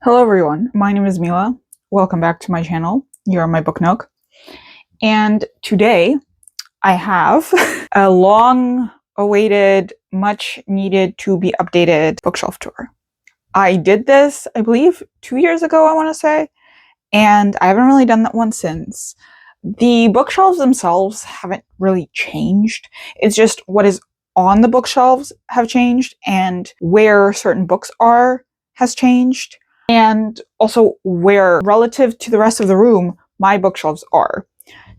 Hello everyone, my name is Mila. Welcome back to my channel. You're on my book nook. And today I have a long awaited, much needed to be updated bookshelf tour. I did this, I believe, 2 years ago, I want to say, and I haven't really done that one since. The bookshelves themselves haven't really changed. It's just what is on the bookshelves have changed, and where certain books are has changed. And also where, relative to the rest of the room, my bookshelves are.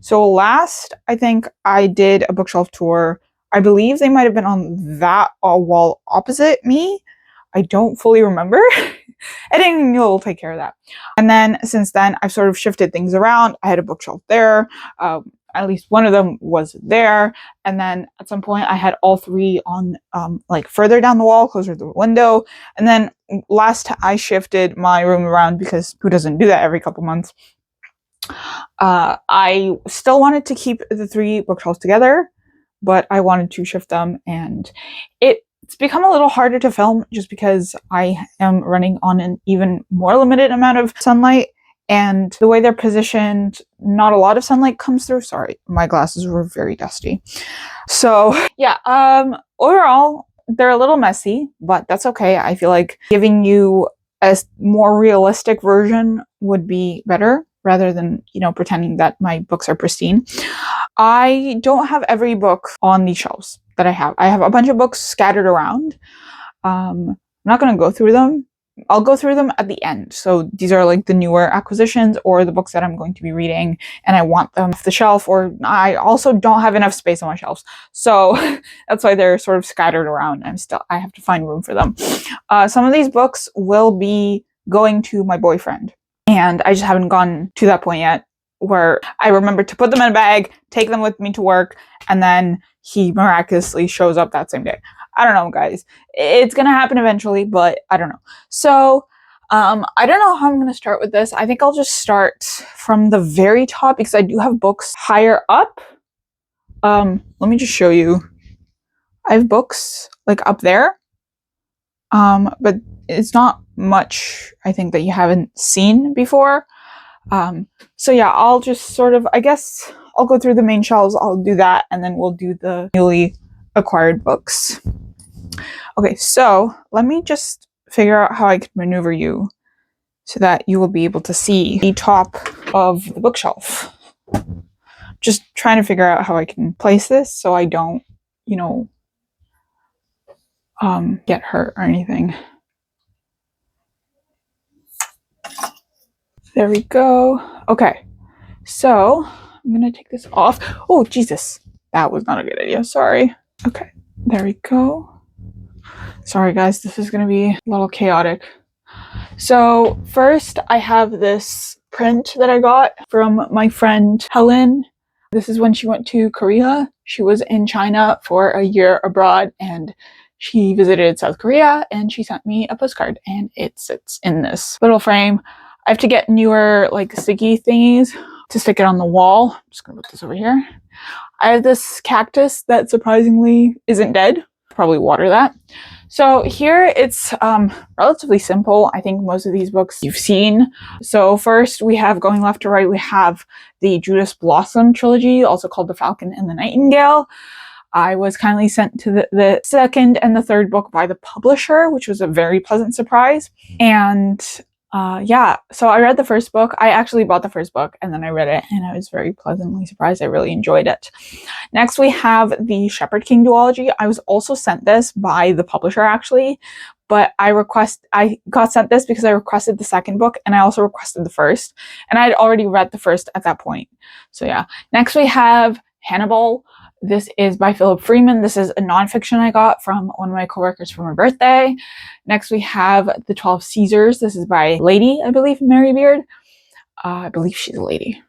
So last, I think I did a bookshelf tour. I believe they might have been on that wall opposite me. I don't fully remember. Editing will take care of that. And then since then, I've sort of shifted things around. I had a bookshelf there. At least one of them was there. And then at some point I had all three on like further down the wall, closer to the window. And then last I shifted my room around, because who doesn't do that every couple months? I still wanted to keep the three bookshelves together, but I wanted to shift them, and it's become a little harder to film just because I am running on an even more limited amount of sunlight. And the way they're positioned, not a lot of sunlight comes through. Sorry, my glasses were very dusty. So yeah, overall, they're a little messy, but that's okay. I feel like giving you a more realistic version would be better, rather than, pretending that my books are pristine. I don't have every book on these shelves that I have. I have a bunch of books scattered around. I'm not going to go through them. I'll go through them at the end. So these are like the newer acquisitions or the books that I'm going to be reading and I want them off the shelf, or I also don't have enough space on my shelves. So that's why they're sort of scattered around. I have to find room for them. Some of these books will be going to my boyfriend, and I just haven't gone to that point yet where I remember to put them in a bag, take them with me to work, and then he miraculously shows up that same day. I don't know, guys. It's gonna happen eventually, but I don't know. So, I don't know how I'm gonna start with this. I think I'll just start from the very top, because I do have books higher up. Let me just show you. I have books like up there. But it's not much, I think, that you haven't seen before. So yeah, I'll just sort of, I guess I'll go through the main shelves. I'll do that, and then we'll do the newly acquired books. Okay, so let me just figure out how I can maneuver you so that you will be able to see the top of the bookshelf. Just trying to figure out how I can place this so I don't, get hurt or anything. There we go. Okay, so I'm gonna take this off. Oh, Jesus. That was not a good idea. Sorry. Okay, there we go. Sorry, guys. This is gonna be a little chaotic. So first, I have this print that I got from my friend Helen. This is when she went to Korea. She was in China for a year abroad, and she visited South Korea, and she sent me a postcard, and it sits in this little frame. I have to get newer, like, sticky thingies to stick it on the wall. I'm just gonna put this over here. I have this cactus that surprisingly isn't dead. Probably water that. So here it's relatively simple. I think most of these books you've seen. So first we have, going left to right, we have the Judas Blossom trilogy, also called The Falcon and the Nightingale. I was kindly sent to the second and the third book by the publisher, which was a very pleasant surprise. And yeah, so I read the first book. I actually bought the first book and then I read it, and I was very pleasantly surprised. I really enjoyed it. Next, we have the Shepherd King duology. I was also sent this by the publisher, actually, but I got sent this because I requested the second book, and I also requested the first, and I had already read the first at that point. So yeah. Next, we have Hannibal. This is by Philip Freeman. This is a nonfiction I got from one of my coworkers for my birthday. Next, we have The 12 Caesars. This is by Lady, I believe, Mary Beard. I believe she's a lady.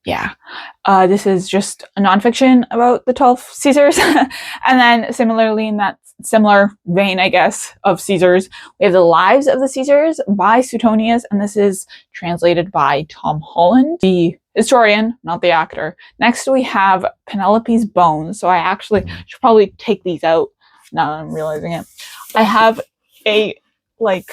Yeah. This is just a nonfiction about the 12 Caesars. And then similarly, in that similar vein, I guess, of Caesars, we have The Lives of the Caesars by Suetonius, and this is translated by Tom Holland, the historian, not the actor. Next, we have Penelope's Bones. So I actually should probably take these out now that I'm realizing it. I have a, like,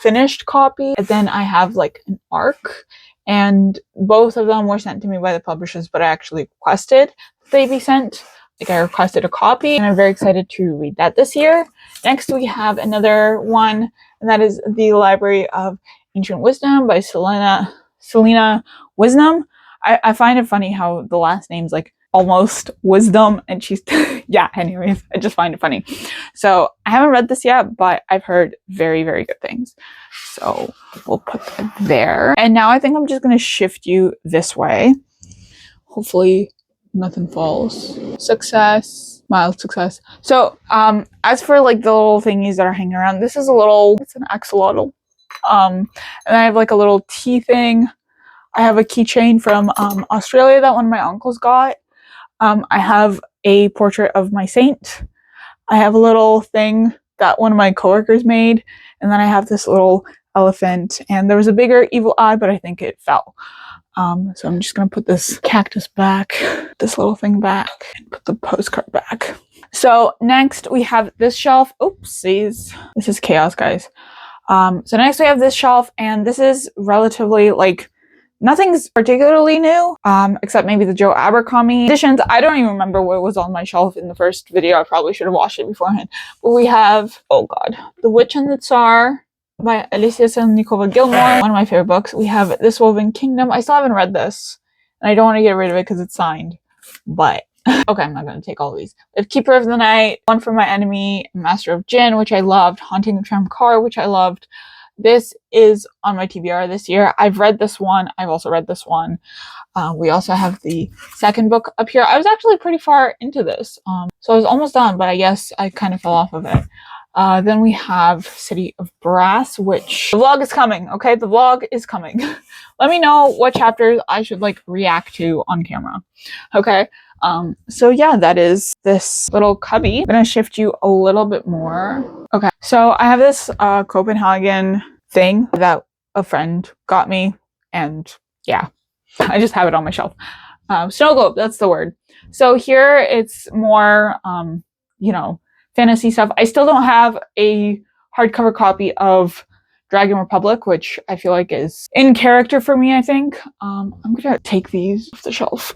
finished copy, and then I have like an ARC, and both of them were sent to me by the publishers, but I actually requested they be sent. Like, I requested a copy, and I'm very excited to read that this year. Next, we have another one, and that is The Library of Ancient Wisdom by Selena Wisdom. I find it funny how the last name's like almost Wisdom, and she's yeah, anyways, I just find it funny. So I haven't read this yet, but I've heard very, very good things. So we'll put that there. And now I think I'm just gonna shift you this way. Hopefully nothing falls. Success, mild success. So as for like the little thingies that are hanging around, this is it's an axolotl. And I have like a little tea thing. I have a keychain from Australia that one of my uncles got. I have a portrait of my saint. I have a little thing that one of my coworkers made. And then I have this little elephant. And there was a bigger evil eye, but I think it fell. So I'm just going to put this cactus back, this little thing back, and put the postcard back. So next we have this shelf. Oopsies. This is chaos, guys. So next we have this shelf, and this is relatively like, nothing's particularly new, except maybe the Joe Abercrombie editions. I don't even remember what was on my shelf in the first video. I probably should have watched it beforehand. But we have, oh god, The Witch and the Tsar by Alicia Selnikova-Gilmore, one of my favorite books. We have This Woven Kingdom. I still haven't read this, and I don't want to get rid of it because it's signed, but okay, I'm not going to take all of these. We have Keeper of the Night, One for My Enemy, Master of Jinn, which I loved, Haunting of Tramcar, which I loved. This is on my TBR this year. I've read this one. I've also read this one. We also have the second book up here. I was actually pretty far into this, so I was almost done, but I guess I kind of fell off of it. Then we have City of Brass, which the vlog is coming. Okay, the vlog is coming. Let me know what chapters I should like react to on camera. Okay. So yeah, that is this little cubby. I'm gonna shift you a little bit more. Okay, so I have this Copenhagen thing that a friend got me, and yeah, I just have it on my shelf. Snow globe, that's the word. So here it's more, you know, fantasy stuff. I still don't have a hardcover copy of Dragon Republic, which I feel like is in character for me, I think. I'm gonna take these off the shelf.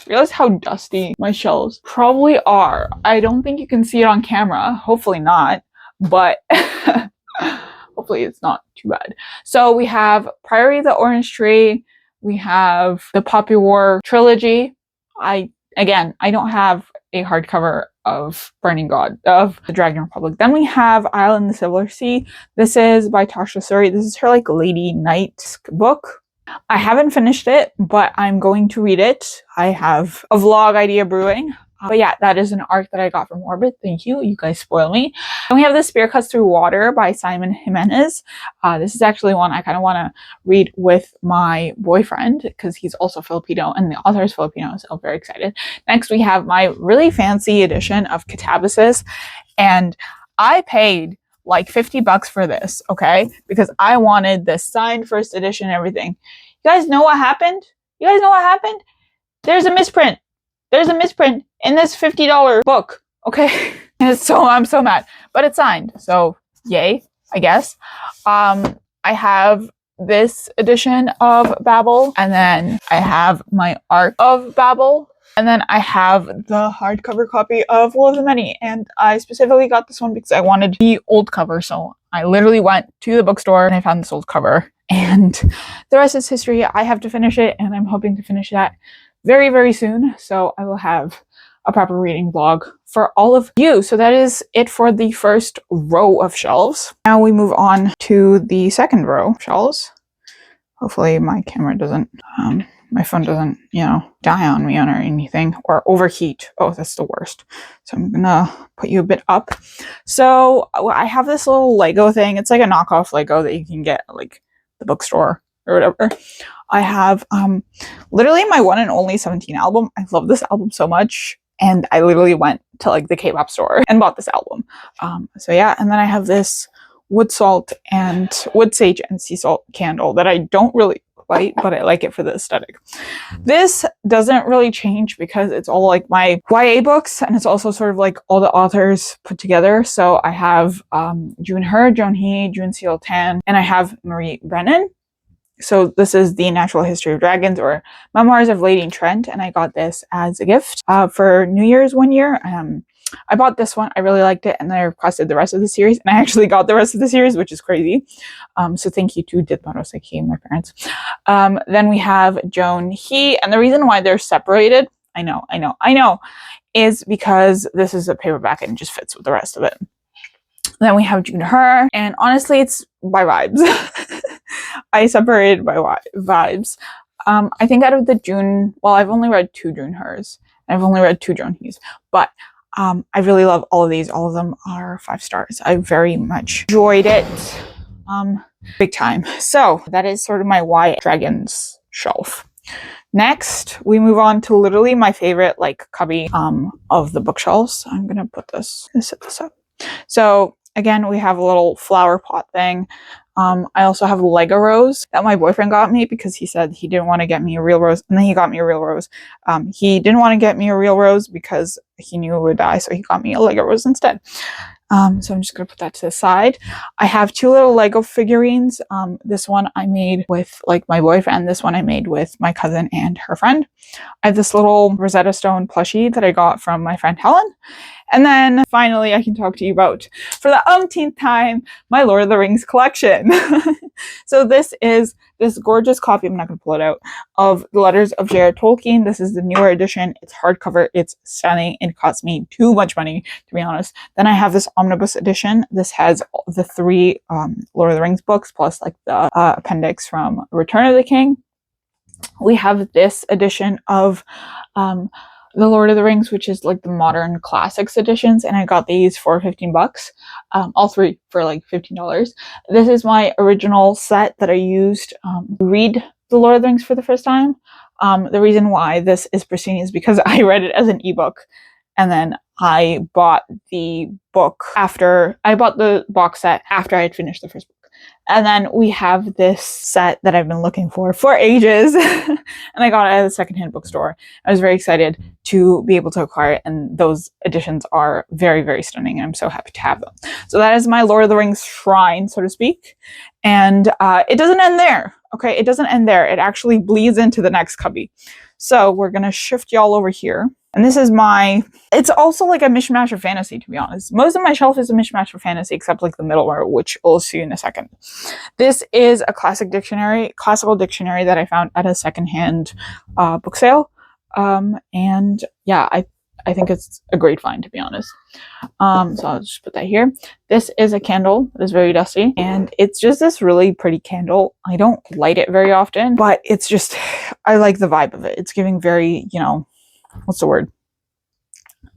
Realize how dusty my shelves probably are. I don't think you can see it on camera. Hopefully not, but hopefully it's not too bad. So we have Priory of the Orange Tree. We have the Poppy War trilogy. I don't have a hardcover of Burning God, of the Dragon Republic. Then we have Isle in the Silver Sea. This is by Tasha Suri. This is her like Lady Knight book. I haven't finished it, but I'm going to read it. I have a vlog idea brewing. But yeah, that is an arc that I got from Orbit. Thank you. You guys spoil me. And we have The Spear Cuts Through Water by Simon Jimenez. This is actually one I kind of want to read with my boyfriend because he's also Filipino and the author is Filipino, so I'm very excited. Next, we have my really fancy edition of Catabasis, and I paid like $50 for this, okay? Because I wanted this signed first edition and everything. You guys know what happened? You guys know what happened? There's a misprint. There's a misprint in this $50 book, okay? And I'm so mad. But it's signed, so yay, I guess. I have this edition of Babel, and then I have my arc of Babel, and then I have the hardcover copy of Will of the Many, and I specifically got this one because I wanted the old cover, so I literally went to the bookstore and I found this old cover, and the rest is history. I have to finish it, and I'm hoping to finish that very, very soon, so I will have a proper reading vlog for all of you. So that is it for the first row of shelves. Now we move on to the second row of shelves. Hopefully my camera doesn't, my phone doesn't, die on me or anything, or overheat. Oh, that's the worst. So I'm gonna put you a bit up. So I have this little Lego thing. It's like a knockoff Lego that you can get at like the bookstore or whatever. I have literally my one and only 17 album. I love this album so much. And I literally went to like the K-pop store and bought this album. So yeah, and then I have this wood salt and wood sage and sea salt candle that I don't really book bite, but I like it for the aesthetic. This doesn't really change because it's all like my YA books, and it's also sort of like all the authors put together. So I have June He, Joan He, June Seol Tan, and I have Marie Brennan. So this is The Natural History of Dragons, or Memoirs of Lady Trent, and I got this as a gift for New Year's one year. I bought this one, I really liked it, and then I requested the rest of the series, and I actually got the rest of the series, which is crazy. So thank you to Dithmaroseki and my parents. Then we have Joan He, and the reason why they're separated, I know, is because this is a paperback and it just fits with the rest of it. Then we have June He, and honestly, it's by vibes. I separated by vibes. I think out of the June, well, I've only read 2 June He's, and I've only read 2 Joan He's, but I really love all of these. All of them are 5 stars. I very much enjoyed it. Big time. So that is sort of my YA Dragons shelf. Next, we move on to literally my favorite like cubby of the bookshelves. I'm gonna set this up. So again, we have a little flower pot thing. I also have a Lego rose that my boyfriend got me because he said he didn't want to get me a real rose, and then he got me a real rose. He didn't want to get me a real rose because he knew it would die, so he got me a Lego rose instead. So I'm just going to put that to the side. I have 2 little Lego figurines. This one I made with like my boyfriend. This one I made with my cousin and her friend. I have this little Rosetta Stone plushie that I got from my friend Helen. And then finally, I can talk to you about, for the umpteenth time, my Lord of the Rings collection. So this is this gorgeous copy, I'm not going to pull it out, of The Letters of J.R. Tolkien. This is the newer edition. It's hardcover. It's stunning. It cost me too much money, to be honest. Then I have this omnibus edition. This has the 3 Lord of the Rings books, plus like the appendix from Return of the King. We have this edition of The Lord of the Rings, which is like the modern classics editions, and I got these for $15. All 3 for like $15. This is my original set that I used to read The Lord of the Rings for the first time. The reason why this is pristine is because I read it as an ebook, and then I bought the book after I bought the box set after I had finished the first book. And then we have this set that I've been looking for ages, and I got it at a secondhand bookstore. I was very excited to be able to acquire it, and those editions are very, very stunning, and I'm so happy to have them. So that is my Lord of the Rings shrine, so to speak. And it doesn't end there, okay? It doesn't end there. It actually bleeds into the next cubby. So we're going to shift y'all over here. And this is it's also like a mishmash of fantasy, to be honest. Most of my shelf is a mishmash of fantasy, except like the middle row, which we'll see in a second. This is a classical dictionary that I found at a secondhand book sale. And yeah, I think it's a great find, to be honest. So I'll just put that here. This is a candle that is very dusty, and it's just this really pretty candle. I don't light it very often, but it's just, I like the vibe of it. It's giving very, what's the word?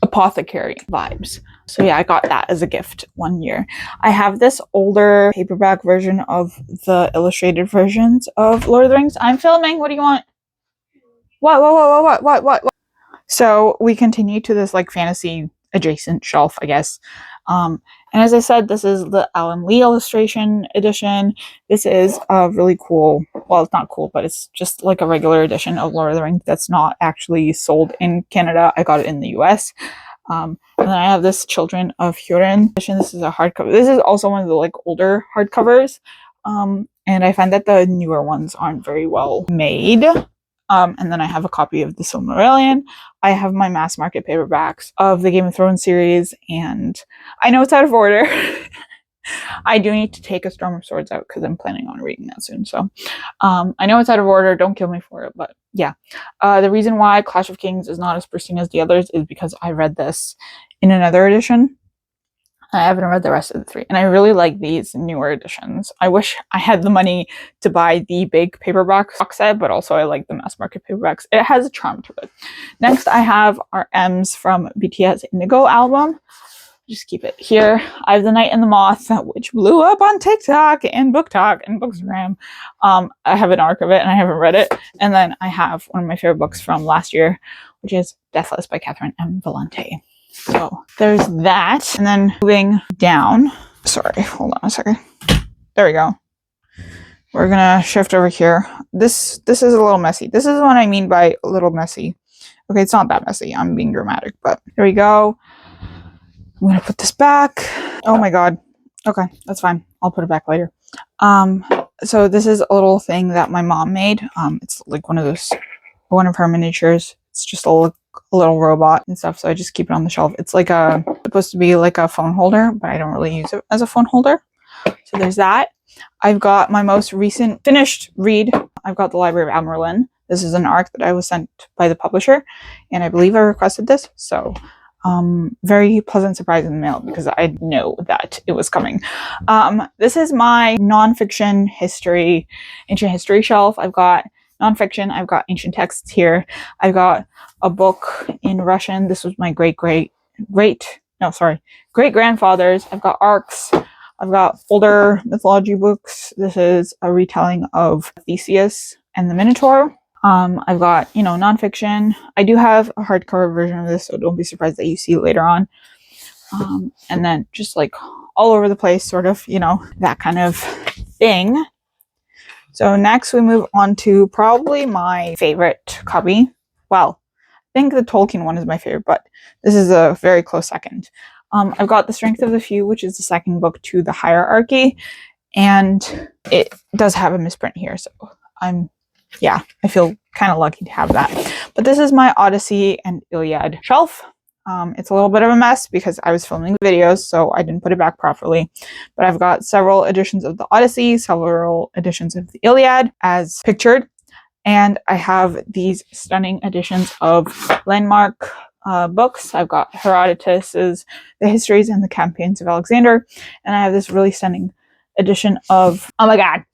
Apothecary vibes. So yeah, I got that as a gift one year. I have this older paperback version of the illustrated versions of Lord of the Rings. I'm filming. What do you want? What? So we continue to this like fantasy adjacent shelf, I guess. And as I said, this is the Alan Lee illustration edition. This is a really cool, well, it's not cool, but it's just like a regular edition of Lord of the Rings that's not actually sold in Canada. I got it in the US. And then I have this Children of Hurin edition. This is a hardcover. This is also one of the like older hardcovers. And I find that the newer ones aren't very well made. And then I have a copy of The Silmarillion. I have my mass market paperbacks of the Game of Thrones series, and I know it's out of order. I do need to take A Storm of Swords out because I'm planning on reading that soon. So I know it's out of order. Don't kill me for it. But yeah, the reason why Clash of Kings is not as pristine as the others is because I read this in another edition. I haven't read the rest of the 3, and I really like these newer editions. I wish I had the money to buy the big paperback box set, but also I like the mass market paperbacks. It has a charm to it. Next, I have our M's from BTS Indigo album. Just keep it here. I have The Night and the Moth, which blew up on TikTok and BookTok and Bookstagram. I have an arc of it, and I haven't read it. And then I have one of my favorite books from last year, which is Deathless by Catherine M. Vellante. So there's that. And then moving down, sorry, hold on a second. There we go. we're gonna shift over here. This is a little messy. This is what I mean by a little messy. Okay, it's not that messy. I'm being dramatic, but here we go. I'm gonna put this back. Oh my god. Okay, that's fine. I'll put it back later. So this is a little thing that my mom made. It's like one of her miniatures. It's just a little robot and stuff. So I just keep it on the shelf. It's like supposed to be like a phone holder, but I don't really use it as a phone holder. So there's that. I've got my most recent finished read. I've got the Library of Alexandria. This is an ARC that I was sent by the publisher, and I believe I requested this. So very pleasant surprise in the mail because I know that it was coming. This is my nonfiction history, ancient history shelf. I've got nonfiction. I've got ancient texts here. I've got a book in Russian. This was my great grandfather's. I've got ARCs. I've got older mythology books. This is a retelling of Theseus and the Minotaur. I've got, nonfiction. I do have a hardcover version of this, so don't be surprised that you see it later on. And then just like all over the place, sort of, that kind of thing. So next we move on to probably my favorite copy. Well, I think the Tolkien one is my favorite, but this is a very close second. I've got The Strength of the Few, which is the second book to the hierarchy, and it does have a misprint here, so I feel kind of lucky to have that. But this is my Odyssey and Iliad shelf. It's a little bit of a mess because I was filming videos, so I didn't put it back properly. But I've got several editions of the Odyssey, several editions of the Iliad as pictured, and I have these stunning editions of landmark books. I've got Herodotus's The Histories and the Campaigns of Alexander, and I have this really stunning edition of, oh my god,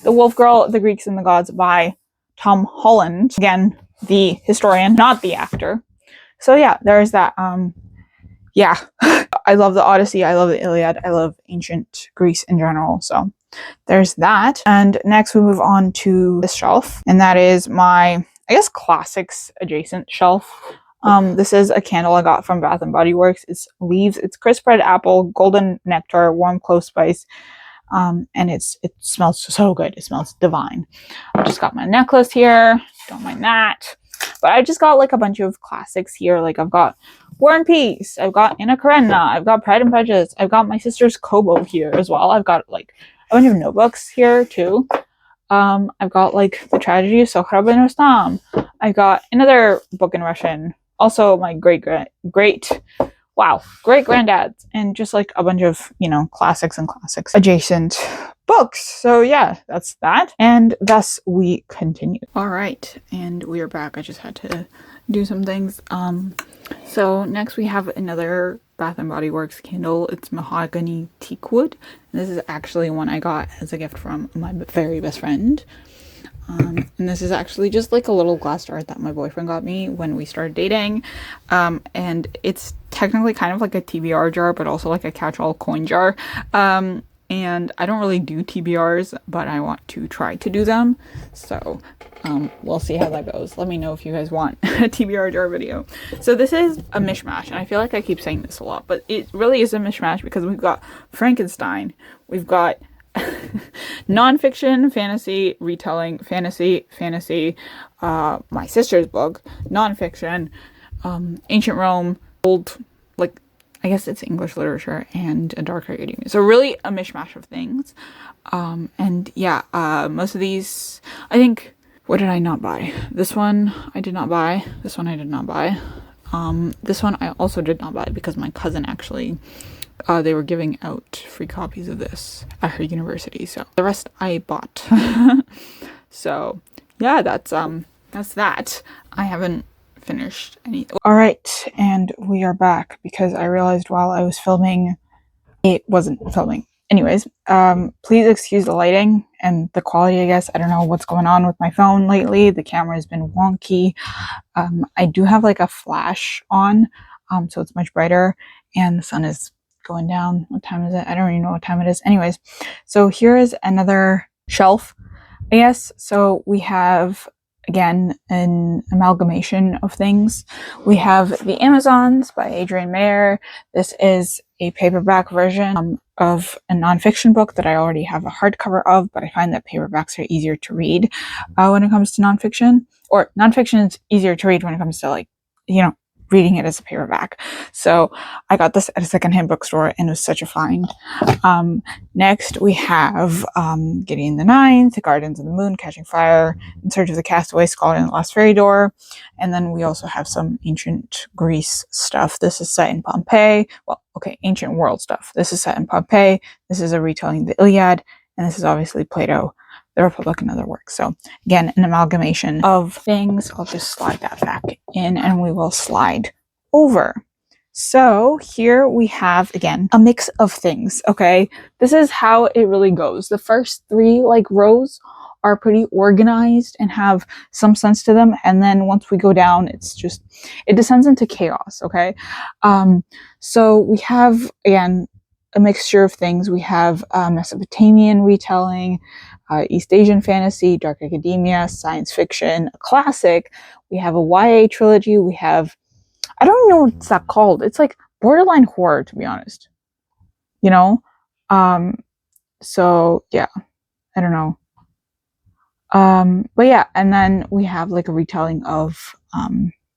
The Wolf Girl, The Greeks and the Gods by Tom Holland. Again, the historian, not the actor. So yeah, there's that. I love the Odyssey. I love the Iliad. I love ancient Greece in general. So there's that. And next we move on to this shelf, and that is my, I guess, classics adjacent shelf. This is a candle I got from Bath and Body Works. It's leaves. It's crisp red apple, golden nectar, warm clove spice. And it smells so good. It smells divine. I just got my necklace here. Don't mind that. But I just got like a bunch of classics here. Like I've got War and Peace. I've got Anna Karenina. I've got Pride and Prejudice. I've got my sister's Kobo here as well. I've got like a bunch of notebooks here too. I've got like the Tragedy of Sohrab and Rustam. I got another book in Russian. Also my great granddad's, and just like a bunch of, classics and classics adjacent books. So yeah, that's that. And thus we continue. All right, and we are back. I just had to do some things. So next we have another Bath and Body Works candle. It's mahogany teakwood. This is actually one I got as a gift from my very best friend. And this is actually just like a little glass jar that my boyfriend got me when we started dating. And it's technically kind of like a TBR jar, but also like a catch-all coin jar. And I don't really do TBRs, but I want to try to do them. So we'll see how that goes. Let me know if you guys want a TBR jar video. So this is a mishmash, and I feel like I keep saying this a lot, but it really is a mishmash because we've got Frankenstein, we've got nonfiction, fantasy, retelling, fantasy, my sister's book, nonfiction, ancient Rome, old, like, I guess it's English literature, and a dark academia. So really a mishmash of things. And yeah, most of these, I think, what did I not buy? This one I did not buy. This one I did not buy. This one I also did not buy because my cousin actually, they were giving out free copies of this at her university. So the rest I bought. So yeah, that's that. I haven't finished any. All right, and we are back because I realized while I was filming, it wasn't filming. Anyways, please excuse the lighting and the quality, I guess. I don't know what's going on with my phone lately. The camera has been wonky. I do have like a flash on, so it's much brighter, and the sun is going down. What time is it? I don't even know what time it is. Anyways, so here is another shelf, I guess. So we have again, an amalgamation of things. We have The Amazons by Adrienne Mayer. This is a paperback version of a nonfiction book that I already have a hardcover of, but I find that paperbacks are easier to read when it comes to nonfiction, or nonfiction is easier to read when it comes to, like, you know, reading it as a paperback. So I got this at a secondhand bookstore and it was such a find. Next we have Gideon the Ninth, The Gardens of the Moon, Catching Fire, In Search of the Castaway, Scholar in the Lost Fairy Door. And then we also have some ancient Greece stuff. This is set in Pompeii. Well, okay, ancient world stuff. This is set in Pompeii. This is a retelling of the Iliad. And this is obviously Plato, the Republic, and other works. So again, an amalgamation of things. I'll just slide that back in and we will slide over. So here we have, again, a mix of things, okay? This is how it really goes. The first three, like, rows are pretty organized and have some sense to them. And then once we go down, it's just, it descends into chaos, okay? So we have, again, a mixture of things. We have Mesopotamian retelling, East Asian fantasy, dark academia, science fiction, a classic. We have a YA trilogy. We have, I don't know what's that called. It's like borderline horror, to be honest. You know? So yeah, I don't know. But yeah, and then we have like a retelling of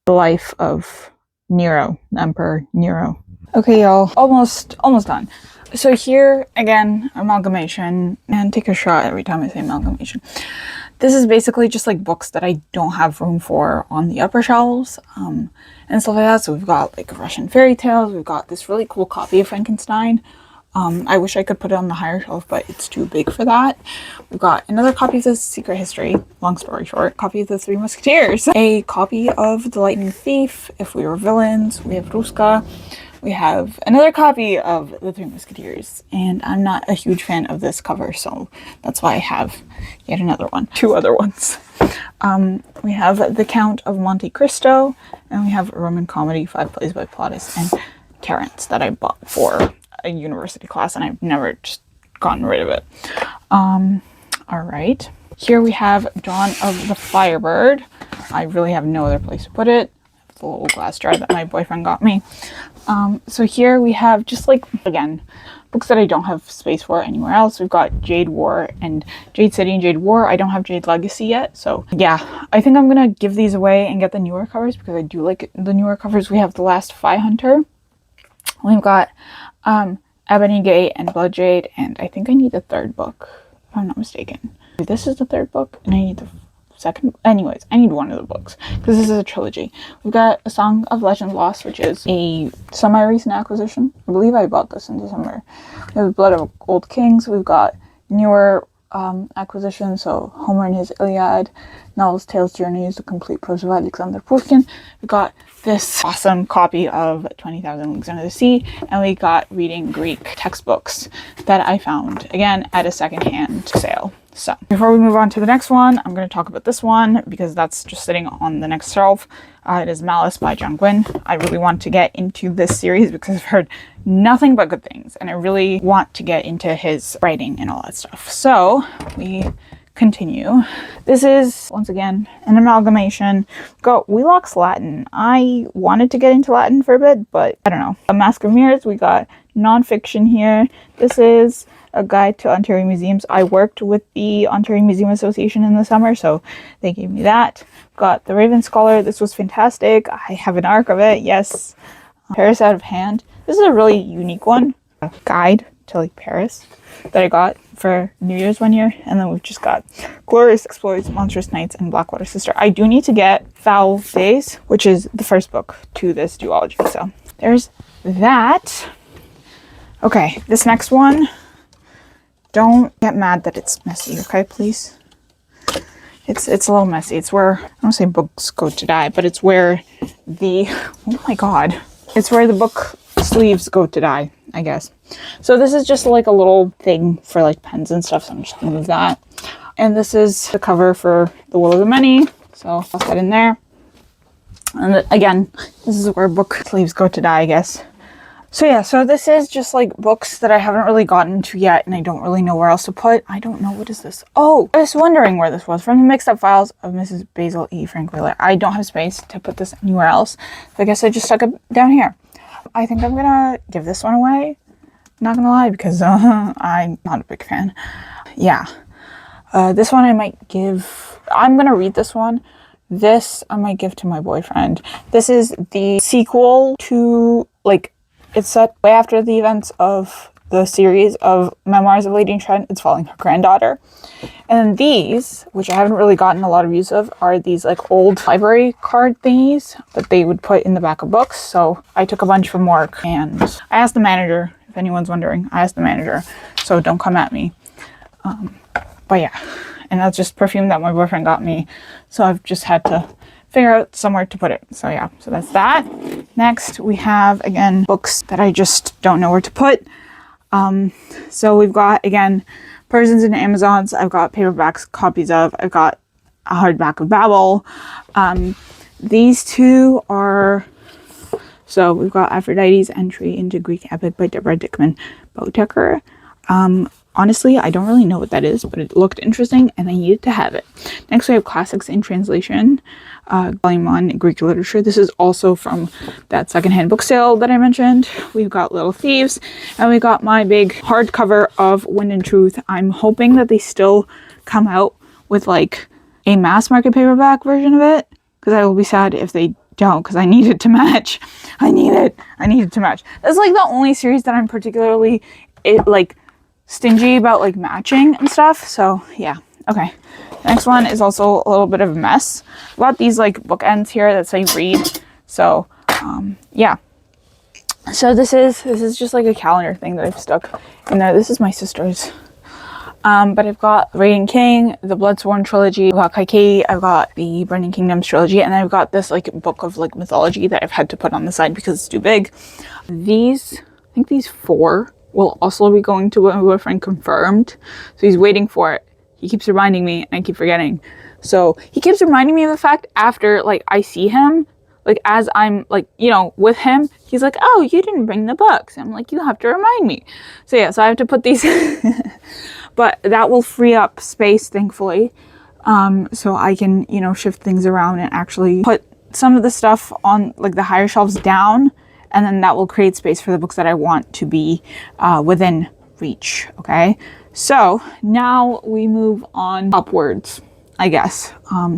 the life of Nero, the Emperor Nero. Okay, y'all, almost done. So here, again, amalgamation, and take a shot every time I say amalgamation. This is basically just like books that I don't have room for on the upper shelves, and stuff like that. So we've got like Russian fairy tales, we've got this really cool copy of Frankenstein. I wish I could put it on the higher shelf, but it's too big for that. We've got another copy of The Secret History, long story short, copy of The Three Musketeers, a copy of The Lightning Thief, If We Were Villains, we have Ruska, we have another copy of The Three Musketeers, and I'm not a huge fan of this cover, so that's why I have yet another one, two other ones. We have The Count of Monte Cristo, and we have a Roman comedy, 5 plays by Plautus and Terence, that I bought for a university class, and I've never just gotten rid of it. All right. Here we have Dawn of the Firebird. I really have no other place to put it. It's a little glass jar that my boyfriend got me. So here we have just like, again, books that I don't have space for anywhere else. We've got Jade War and Jade City and Jade War. I don't have Jade Legacy yet. So yeah, I think I'm going to give these away and get the newer covers because I do like the newer covers. We have The Last Spy Hunter. We've got Ebony Gate and Blood Jade, and I think I need the third book, if I'm not mistaken. This is the third book, and I need the second. Anyways, I need one of the books, because this is a trilogy. We've got A Song of Legend Lost, which is a semi-recent acquisition. I believe I bought this in December. We have Blood of Old Kings. We've got newer acquisitions, so Homer and his Iliad, Novels, Tales, Journeys, The Complete Prose of Alexander Pushkin. We got this awesome copy of 20,000 Leagues Under the Sea, and we got Reading Greek textbooks that I found, again, at a secondhand sale. So before we move on to the next one, I'm going to talk about this one because that's just sitting on the next shelf. It is Malice by John Gwynne. I really want to get into this series because I've heard nothing but good things, and I really want to get into his writing and all that stuff. So we continue. This is, once again, an amalgamation. Got Wheelock's Latin. I wanted to get into Latin for a bit, but I don't know. A Mask of Mirrors, we got nonfiction here. This is a guide to Ontario museums. I worked with the Ontario Museum Association in the summer, so they gave me that. Got The Raven Scholar. This was fantastic. I have an arc of it, yes. Paris Out of Hand. This is a really unique one. A guide to like Paris that I got for New Year's one year. And then we've just got Glorious Exploits, Monstrous Knights, and Blackwater Sister. I do need to get Foul Days, which is the first book to this duology. So there's that. Okay, this next one, don't get mad that it's messy, okay, please? It's a little messy. It's where, I don't say books go to die, but it's where the, oh my god. It's where the book sleeves go to die, I guess. So this is just like a little thing for like pens and stuff, so I'm just gonna move that. And this is the cover for The Will of the Many, so I'll toss that in there. And again, this is where book sleeves go to die, I guess. So yeah, so this is just like books that I haven't really gotten to yet and I don't really know where else to put. I don't know, what is this? Oh, I was wondering where this was. From the mixed up files of Mrs. Basil E. Frank Wheeler. I don't have space to put this anywhere else. So I guess I just stuck it down here. I think I'm gonna give this one away. Not gonna lie, because I'm not a big fan. Yeah. This one I might give... I'm gonna read this one. This I might give to my boyfriend. This is the sequel to, like, it's set way after the events of the series of Memoirs of Lady Trent. It's following her granddaughter. And then these, which I haven't really gotten a lot of use of, are these like old library card thingies that they would put in the back of books. So I took a bunch from work and I asked the manager, if anyone's wondering, I asked the manager, so don't come at me. But yeah, and that's just perfume that my boyfriend got me. So I've just had to figure out somewhere to put it. So yeah, so that's that. Next, we have, again, books that I just don't know where to put. So we've got, again, Persians and Amazons. I've got paperbacks, copies of. I've got a hardback of Babel. These two are... So we've got Aphrodite's Entry into Greek Epic by Deborah Dickman Botecker. Honestly, I don't really know what that is, but it looked interesting and I needed to have it. Next, we have Classics in Translation, Volume 1, Greek Literature. This is also from that secondhand book sale that I mentioned. We've got Little Thieves, and we got my big hardcover of Wind and Truth. I'm hoping that they still come out with like a mass market paperback version of it, because I will be sad if they don't, because I need it to match. I need it to match. That's like the only series that I'm particularly stingy about like matching and stuff. So yeah, okay. Next one is also a little bit of a mess. I've got these like bookends here that say read. So yeah. So this is just like a calendar thing that I've stuck in there. This is my sister's. But I've got Radiant King, the Bloodsworn trilogy, I've got Kaikeyi, I've got the Burning Kingdoms trilogy, and I've got this like book of like mythology that I've had to put on the side because it's too big. These, I think these 4 will also be going to my boyfriend confirmed. So he's waiting for it. He keeps reminding me and I keep forgetting. So he keeps reminding me of the fact after like I see him, like as I'm like, you know, with him, he's like, oh, you didn't bring the books. I'm like, you have to remind me. So yeah, so I have to put these, but that will free up space, thankfully. So I can, you know, shift things around and actually put some of the stuff on like the higher shelves down. And then that will create space for the books that I want to be within reach, okay? So now we move on upwards, I guess,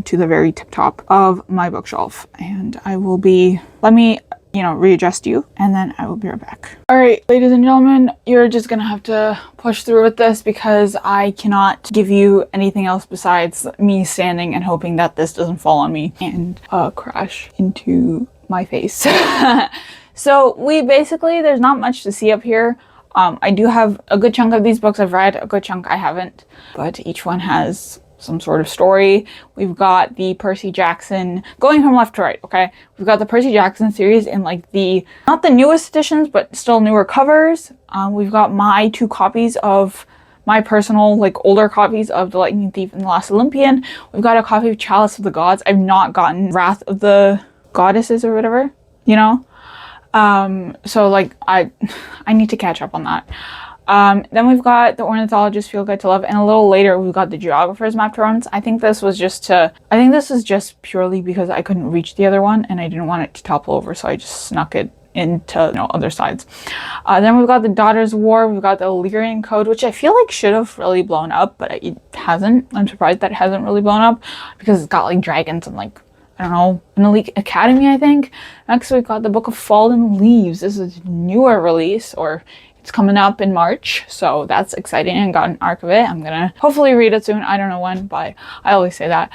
to the very tip top of my bookshelf. And I will be, let me, you know, readjust you, and then I will be right back. All right, ladies and gentlemen, you're just gonna have to push through with this because I cannot give you anything else besides me standing and hoping that this doesn't fall on me and crash into my face. So we basically, there's not much to see up here. I do have a good chunk of these books I've read, a good chunk I haven't, but each one has some sort of story. We've got the Percy Jackson, going from left to right, okay? We've got the Percy Jackson series in like the, not the newest editions, but still newer covers. We've got my 2 copies of my personal, like older copies of The Lightning Thief and The Last Olympian. We've got a copy of Chalice of the Gods. I've not gotten Wrath of the Goddesses or whatever, you know? So like I need to catch up on that. Then we've got the Ornithologist Field Guide to Love, and a little later we've got the Geographer's Map to Romance. I think this is just purely because I couldn't reach the other one and I didn't want it to topple over, so I just snuck it into, you know, other sides. Then we've got the Daughters of War. We've got the Illyrian Code, which I feel like should have really blown up, but it hasn't. I'm surprised that it hasn't really blown up because it's got like dragons and like, I don't know, an Elite Academy, I think. Next, we've got the Book of Fallen Leaves. This is a newer release, or it's coming up in March, so that's exciting. I got an arc of it. I'm gonna hopefully read it soon. I don't know when, but I always say that.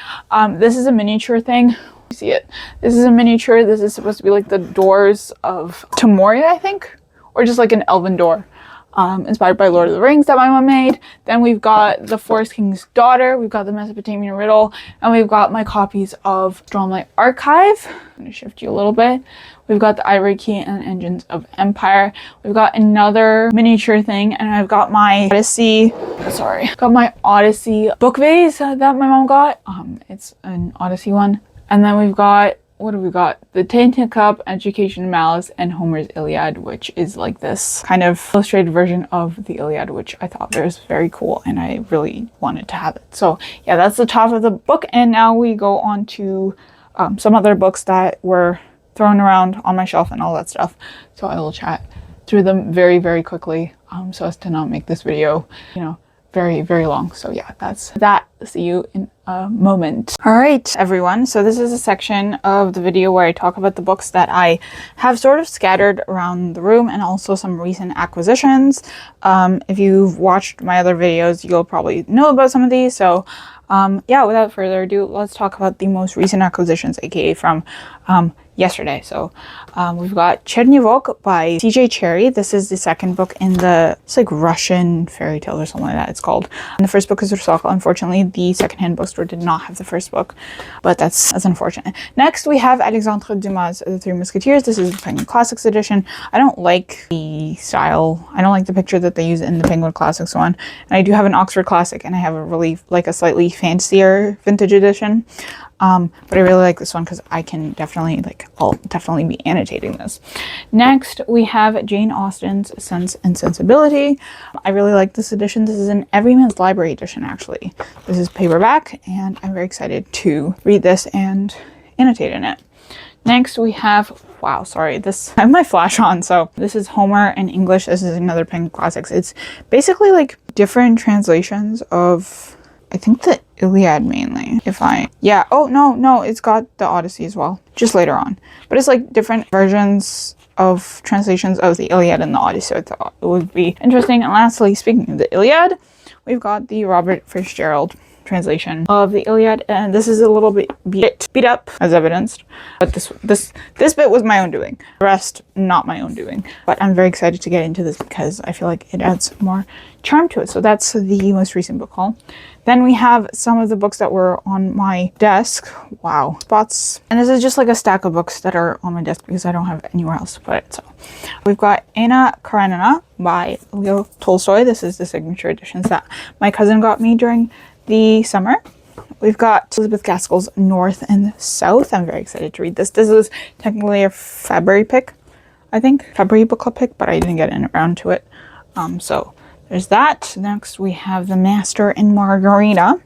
This is a miniature thing. You see it? This is a miniature. This is supposed to be like the doors of Temoria, I think, or just like an elven door. Inspired by Lord of the Rings that my mom made. Then we've got The Forest King's Daughter, we've got the Mesopotamian Riddle, and we've got my copies of Stromlight Archive. I'm going to shift you a little bit. We've got the Ivory Key and Engines of Empire. We've got another miniature thing, and I've got my Odyssey book vase that my mom got. It's an Odyssey one. And then we've got what have we got? The Tainted Cup, Education of Malice, and Homer's Iliad, which is like this kind of illustrated version of the Iliad, which I thought was very cool and I really wanted to have it. So yeah, that's the top of the book. And now we go on to some other books that were thrown around on my shelf and all that stuff. So I will chat through them very, very quickly so as to not make this video, you know, very, very long. So yeah, that's that. See you in a moment. All right, everyone. So this is a section of the video where I talk about the books that I have sort of scattered around the room and also some recent acquisitions. If you've watched my other videos, you'll probably know about some of these. So yeah, without further ado, let's talk about the most recent acquisitions, aka from yesterday. So we've got Chernivok by C.J. Cherryh. This is the second book in the, it's like Russian fairy tale or something like that it's called. And the first book is Russalka. Unfortunately, the secondhand bookstore did not have the first book, but that's unfortunate. Next, we have Alexandre Dumas' The Three Musketeers. This is the Penguin Classics edition. I don't like the style. I don't like the picture that they use in the Penguin Classics one. And I do have an Oxford Classic, and I have a really, like a slightly fancier vintage edition. But I really like this one because I can definitely, I'll definitely be annotating this. Next, we have Jane Austen's Sense and Sensibility. I really like this edition. This is an Everyman's Library edition, actually. This is paperback, and I'm very excited to read this and annotate in it. Next, we have, wow, sorry, this, I have my flash on. So this is Homer in English. This is another Penguin Classics. It's basically like different translations of, I think, the Iliad mainly, oh, no, it's got the Odyssey as well, just later on. But it's like different versions of translations of the Iliad and the Odyssey, so I thought it would be interesting. And lastly, speaking of the Iliad, we've got the Robert Fitzgerald translation of the Iliad, and this is a little bit beat up, as evidenced, but this bit was my own doing. The rest, not my own doing. But I'm very excited to get into this because I feel like it adds more charm to it. So that's the most recent book haul. Then we have some of the books that were on my desk. Wow, spots. And this is just like a stack of books that are on my desk because I don't have anywhere else to put it. So we've got Anna Karenina by Leo Tolstoy. This is the signature editions that my cousin got me during the summer. We've got Elizabeth Gaskell's North and South. I'm very excited to read this. This is technically a February pick, I think. February book club pick, but I didn't get around to it. So there's that. Next, we have The Master and Margarita.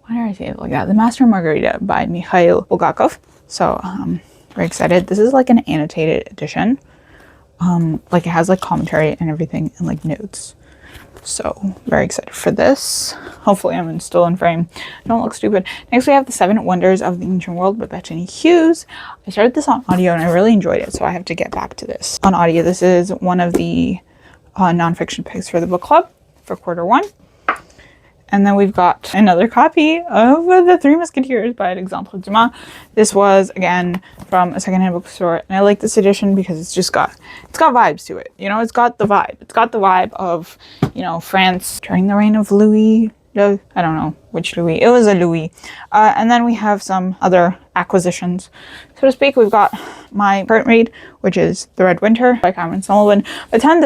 Why did I say it like that? The Master and Margarita by Mikhail Bulgakov. So very excited. This is like an annotated edition. Like it has like commentary and everything and like notes. So very excited for this. Hopefully I'm still in frame. Don't look stupid. Next we have The Seven Wonders of the Ancient World by Bethany Hughes. I started this on audio and I really enjoyed it, so I have to get back to this on audio. This is one of the nonfiction picks for the book club for quarter 1. And then we've got another copy of The Three Musketeers by Alexandre Dumas. This was, again, from a secondhand bookstore. And I like this edition because it's got vibes to it. You know, it's got the vibe. It's got the vibe of, you know, France during the reign of Louis. I don't know which Louis. It was a Louis. And then we have some other acquisitions, so to speak. We've got my current read, which is The Red Winter by Cameron Sullivan. By the time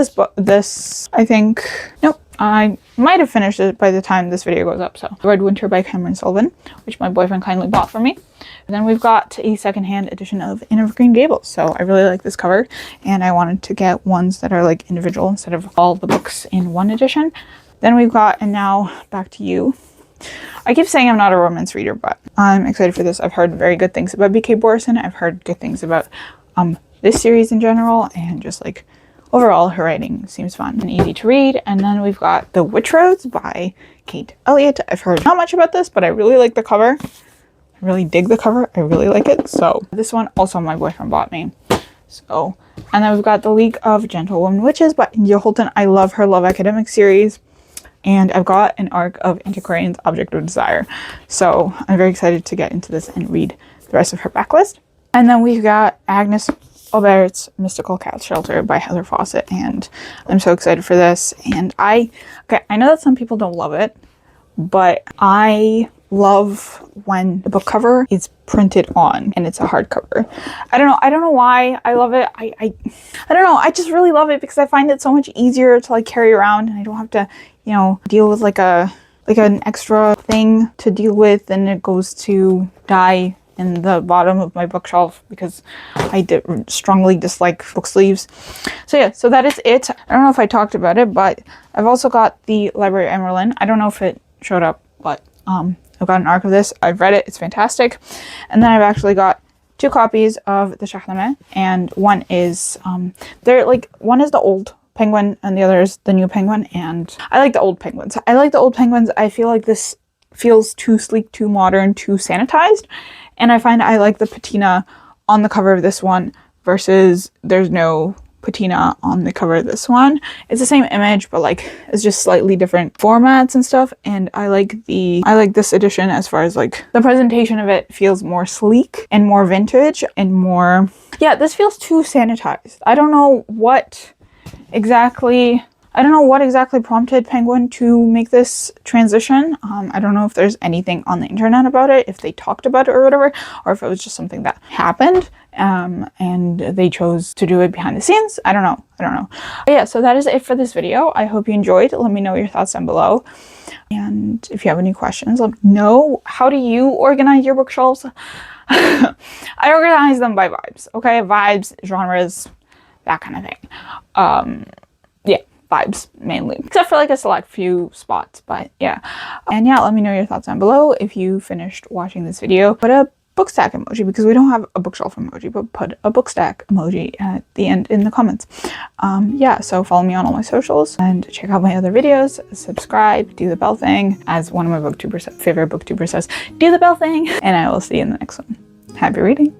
I think, nope, I might have finished it by the time this video goes up. So The Red Winter by Cameron Sullivan, which my boyfriend kindly bought for me. And then we've got a secondhand edition of Anne of Green Gables. So I really like this cover, and I wanted to get ones that are like individual instead of all the books in one edition. Then we've got, and now back to you. I keep saying I'm not a romance reader, but I'm excited for this. I've heard very good things about B.K. Borison. I've heard good things about this series in general, and just like overall her writing seems fun and easy to read. And then we've got The Witch Roads by Kate Elliott. I've heard not much about this, but I really like the cover. I really dig the cover. I really like it. So this one also my boyfriend bought me. So, and then we've got The League of Gentlewoman Witches by India Holton. I love her Love Academic series. And I've got an arc of Antiquarian's Object of Desire. So I'm very excited to get into this and read the rest of her backlist. And then we've got Agnes Aubert's Mystical Cat Shelter by Heather Fawcett. And I'm so excited for this. And I know that some people don't love it, but I love when the book cover is printed on and it's a hardcover. I don't know why I love it. I don't know. I just really love it because I find it so much easier to like carry around, and I don't have to, you know, deal with like an extra thing to deal with, and it goes to die in the bottom of my bookshelf because I strongly dislike book sleeves. So yeah, so that is it. I don't know if I talked about it, but I've also got the Library of Merlin. I don't know if it showed up, but I've got an arc of this. I've read it. It's fantastic. And then I've actually got 2 copies of the Charlemagne, and one is they're like, one is the old Penguin and the other is the new Penguin, and I like the old Penguins. I feel like this feels too sleek, too modern, too sanitized, and I find I like the patina on the cover of this one versus there's no patina on the cover of this one. It's the same image, but like it's just slightly different formats and stuff, and I like this edition as far as like the presentation of it feels more sleek and more vintage and more, yeah, this feels too sanitized. I don't know what exactly prompted Penguin to make this transition. I don't know if there's anything on the internet about it, if they talked about it or whatever, or if it was just something that happened and they chose to do it behind the scenes. I don't know. But yeah, so that is it for this video. I hope you enjoyed. Let me know your thoughts down below. And if you have any questions, let me know. How do you organize your bookshelves? I organize them by vibes, okay? Vibes, genres, that kind of thing. Yeah, vibes mainly, except for like a select few spots, but yeah. And yeah, let me know your thoughts down below. If you finished watching this video, put a book stack emoji, because we don't have a bookshelf emoji, but put a book stack emoji at the end in the comments. Yeah, so follow me on all my socials and check out my other videos, subscribe, do the bell thing, as one of my favorite booktubers says, do the bell thing, and I will see you in the next one. Happy reading.